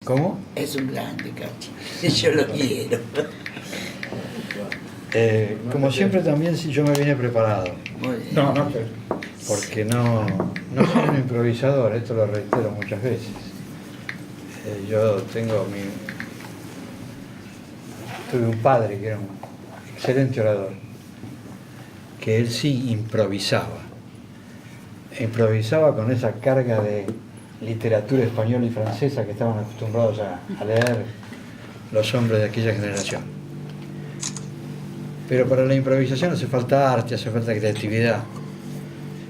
¿Cómo? Es un grande, Cachi. Yo lo quiero. Como siempre también yo me vine preparado. Muy bien. No, Porque no soy un improvisador, esto lo reitero muchas veces. Yo tuve un padre que era un excelente orador, que él sí improvisaba. Improvisaba con esa carga de literatura española y francesa que estaban acostumbrados a leer los hombres de aquella generación. Pero para la improvisación hace falta arte, hace falta creatividad.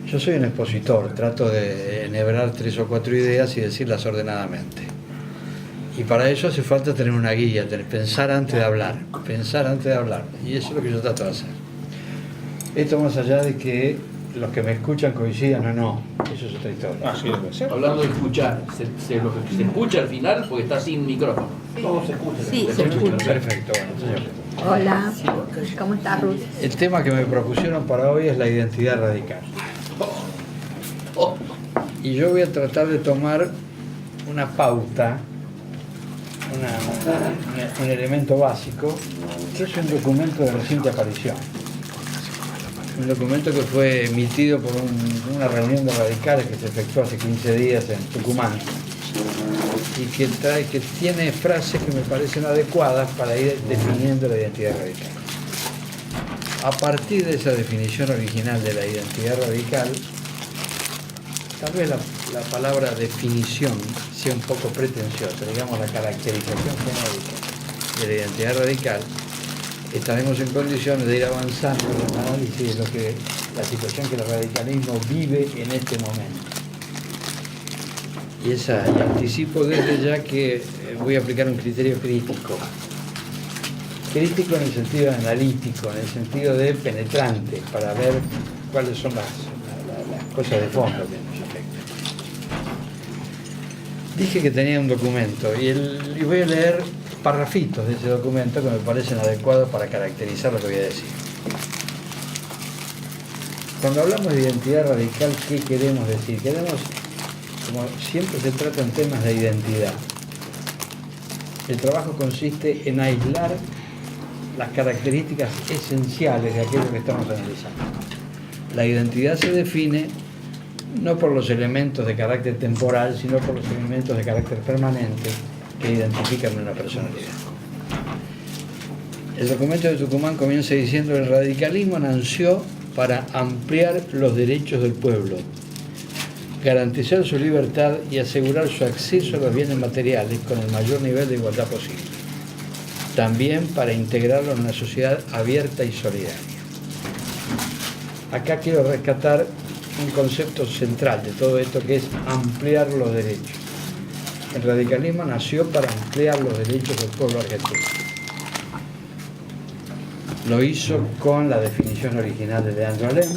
Yo soy un expositor, trato de enhebrar 3 o 4 ideas y decirlas ordenadamente. Y para eso hace falta tener una guía, pensar antes de hablar, Y eso es lo que yo trato de hacer. Esto más allá de que los que me escuchan coincidan o no, eso es otra historia. Así debe ser. Hablando de escuchar, lo que se escucha al final porque está sin micrófono. Todo se escucha. Sí, se escucha. Perfecto, bueno, señor. Hola, ¿cómo estás, Ruth? El tema que me propusieron para hoy es la identidad radical. Y yo voy a tratar de tomar una pauta, un elemento básico, que es un documento de reciente aparición. Un documento que fue emitido por una reunión de radicales que se efectuó hace 15 días en Tucumán y que tiene frases que me parecen adecuadas para ir definiendo la identidad radical. A partir de esa definición original de la identidad radical, tal vez la palabra definición sea un poco pretenciosa, digamos la caracterización genérica de la identidad radical, estaremos en condiciones de ir avanzando en el análisis de la situación que el radicalismo vive en este momento. Y anticipo desde ya que voy a aplicar un criterio crítico. Crítico en el sentido analítico, en el sentido de penetrante, para ver cuáles son las cosas de fondo que nos afectan. Dije que tenía un documento y voy a leer parrafitos de ese documento que me parecen adecuados para caracterizar lo que voy a decir. Cuando hablamos de identidad radical, ¿qué queremos decir? Como siempre se trata en temas de identidad, el trabajo consiste en aislar las características esenciales de aquello que estamos analizando. La identidad se define no por los elementos de carácter temporal, sino por los elementos de carácter permanente que identifican una personalidad. El documento de Tucumán comienza diciendo: el radicalismo nació para ampliar los derechos del pueblo, garantizar su libertad y asegurar su acceso a los bienes materiales con el mayor nivel de igualdad posible. También para integrarlo en una sociedad abierta y solidaria. Acá quiero rescatar un concepto central de todo esto, que es ampliar los derechos. El radicalismo nació para ampliar los derechos del pueblo argentino. Lo hizo con la definición original de Leandro Alem: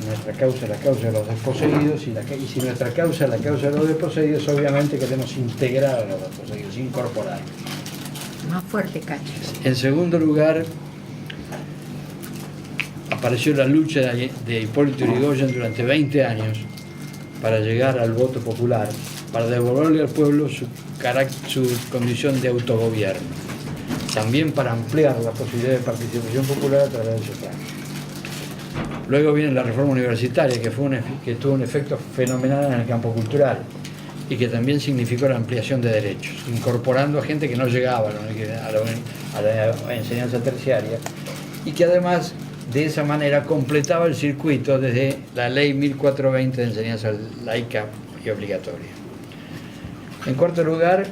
nuestra causa es la causa de los desposeídos, y si nuestra causa es la causa de los desposeídos, obviamente queremos integrar a los desposeídos, incorporar. Más fuerte, Cacho. En segundo lugar, apareció la lucha de Hipólito Yrigoyen durante 20 años para llegar al voto popular, para devolverle al pueblo su condición de autogobierno, también para ampliar la posibilidad de participación popular a través del sufragio. Luego viene la reforma universitaria, que tuvo un efecto fenomenal en el campo cultural y que también significó la ampliación de derechos, incorporando a gente que no llegaba a la enseñanza terciaria, y que además de esa manera completaba el circuito desde la ley 1420 de enseñanza laica y obligatoria. En cuarto lugar,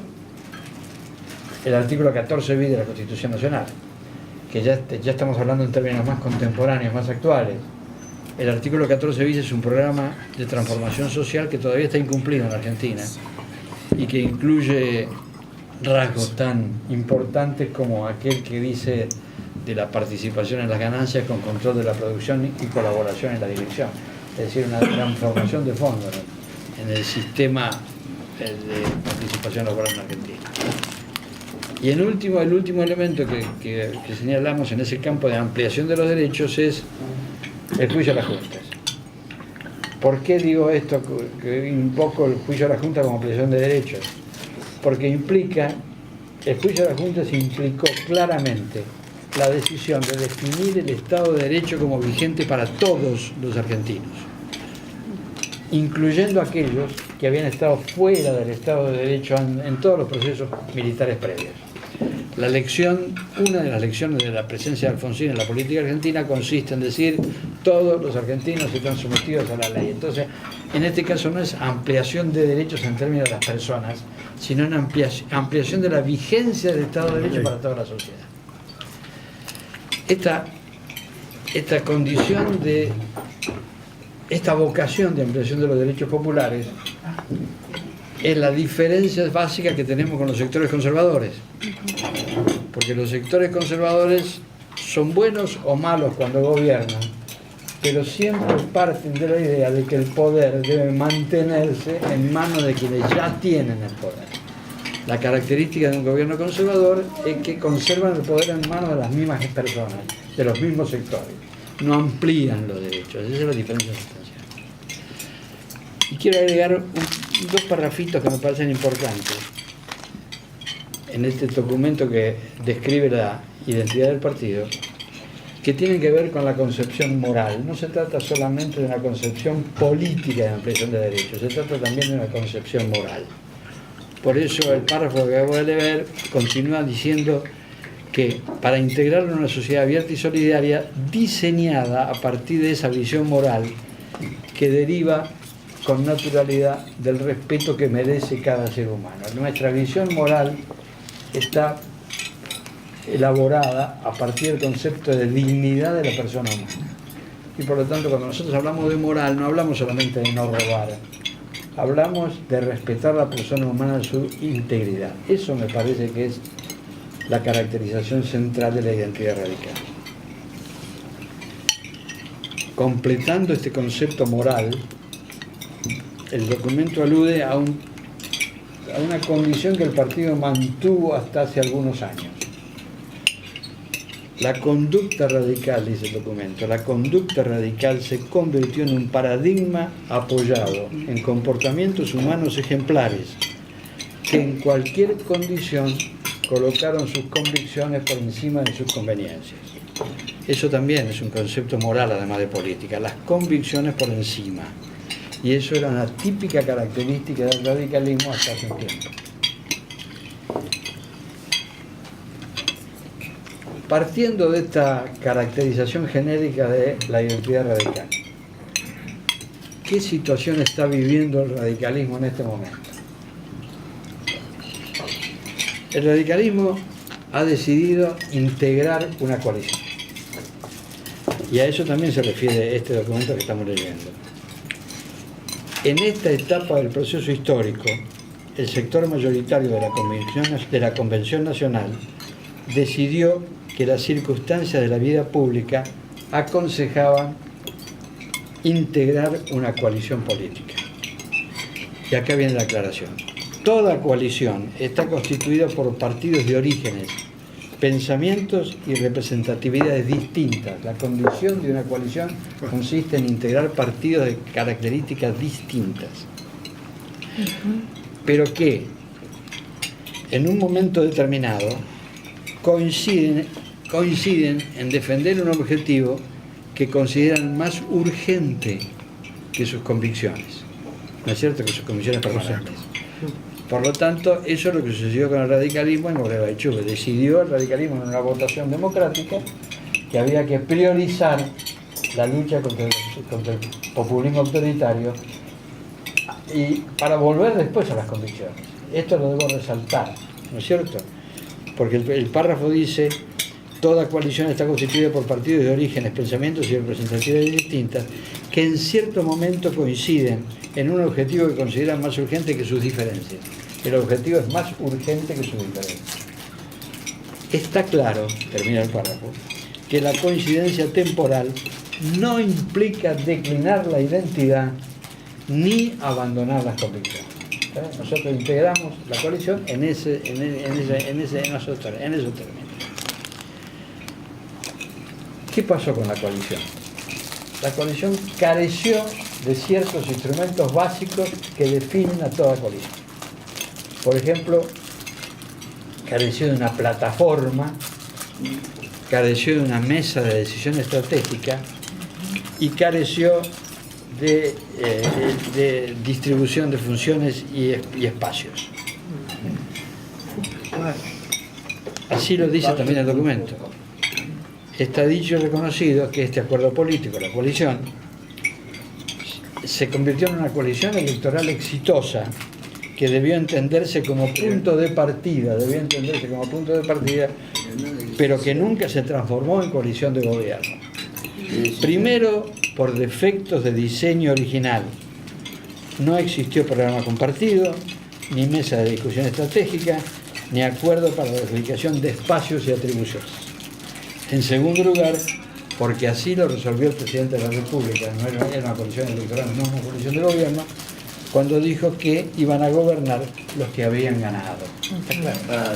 el artículo 14 bis de la Constitución Nacional, que ya estamos hablando en términos más contemporáneos, más actuales. El artículo 14 bis es un programa de transformación social que todavía está incumplido en la Argentina y que incluye rasgos tan importantes como aquel que dice de la participación en las ganancias con control de la producción y colaboración en la dirección. Es decir, una transformación de fondo, ¿no?, en el sistema de participación laboral en Argentina. Y el último elemento que señalamos en ese campo de ampliación de los derechos es el juicio a las juntas. ¿Por qué digo esto, que invoco el juicio a la junta como ampliación de derechos? porque implica, el juicio de las juntas implicó claramente la decisión de definir el Estado de Derecho como vigente para todos los argentinos, incluyendo aquellos que habían estado fuera del Estado de Derecho en todos los procesos militares previos. Una de las lecciones de la presencia de Alfonsín en la política argentina consiste en decir todos los argentinos están sometidos a la ley. Entonces, en este caso no es ampliación de derechos en términos de las personas, sino en ampliación de la vigencia del Estado de Derecho para toda la sociedad. Esta condición de esta vocación de ampliación de los derechos populares es la diferencia básica que tenemos con los sectores conservadores, porque los sectores conservadores son buenos o malos cuando gobiernan, pero siempre parten de la idea de que el poder debe mantenerse en manos de quienes ya tienen el poder. La característica de un gobierno conservador es que conservan el poder en manos de las mismas personas, de los mismos sectores, no amplían los derechos. Esa es la diferencia sustancial. Y quiero agregar dos parrafitos que me parecen importantes en este documento que describe la identidad del partido, que tienen que ver con la concepción moral. No se trata solamente de una concepción política de ampliación de derechos, se trata también de una concepción moral. Por eso el párrafo que acabo de leer continúa diciendo que para integrarlo en una sociedad abierta y solidaria, diseñada a partir de esa visión moral que deriva con naturalidad del respeto que merece cada ser humano. Nuestra visión moral está elaborada a partir del concepto de dignidad de la persona humana. Y por lo tanto, cuando nosotros hablamos de moral, no hablamos solamente de no robar, hablamos de respetar a la persona humana en su integridad. Eso me parece que es la caracterización central de la identidad radical. Completando este concepto moral, el documento alude a una condición que el partido mantuvo hasta hace algunos años. La conducta radical, dice el documento, la conducta radical se convirtió en un paradigma apoyado en comportamientos humanos ejemplares que en cualquier condición colocaron sus convicciones por encima de sus conveniencias. Eso también es un concepto moral, además de política, las convicciones por encima. Y eso era una típica característica del radicalismo hasta hace un tiempo. Partiendo de esta caracterización genérica de la identidad radical, ¿qué situación está viviendo el radicalismo en este momento? El radicalismo ha decidido integrar una coalición. Y a eso también se refiere este documento que estamos leyendo. En esta etapa del proceso histórico, el sector mayoritario de la Convención Nacional decidió que las circunstancias de la vida pública aconsejaban integrar una coalición política. Y acá viene la aclaración. Toda coalición está constituida por partidos de orígenes, pensamientos y representatividades distintas. La condición de una coalición consiste en integrar partidos de características distintas, pero que en un momento determinado coinciden en defender un objetivo que consideran más urgente que sus convicciones. ¿No es cierto? Que sus convicciones personales. Por lo tanto, eso es lo que sucedió con el radicalismo en Gualeguaychú. Decidió el radicalismo en una votación democrática que había que priorizar la lucha contra el populismo autoritario y para volver después a las convicciones. Esto lo debo resaltar, ¿no es cierto? Porque el párrafo dice: toda coalición está constituida por partidos de orígenes, pensamientos y representaciones distintas que en cierto momento coinciden en un objetivo que consideran más urgente que sus diferencias. El objetivo es más urgente que sus diferencias. Está claro, termina el párrafo, que la coincidencia temporal no implica declinar la identidad ni abandonar las convicciones. Nosotros integramos la coalición en esos términos. ¿Qué pasó con la coalición? La coalición careció de ciertos instrumentos básicos que definen a toda coalición. Por ejemplo, careció de una plataforma, careció de una mesa de decisión estratégica y careció de distribución de funciones y espacios. Así lo dice también el documento. Está dicho y reconocido que este acuerdo político, la coalición, se convirtió en una coalición electoral exitosa que debió entenderse como punto de partida, pero que nunca se transformó en coalición de gobierno. Primero, por defectos de diseño original. No existió programa compartido, ni mesa de discusión estratégica, ni acuerdo para la adjudicación de espacios y atribuciones. En segundo lugar, porque así lo resolvió el presidente de la República, no era una coalición electoral, no una coalición de gobierno, cuando dijo que iban a gobernar los que habían ganado. ¿Está claro?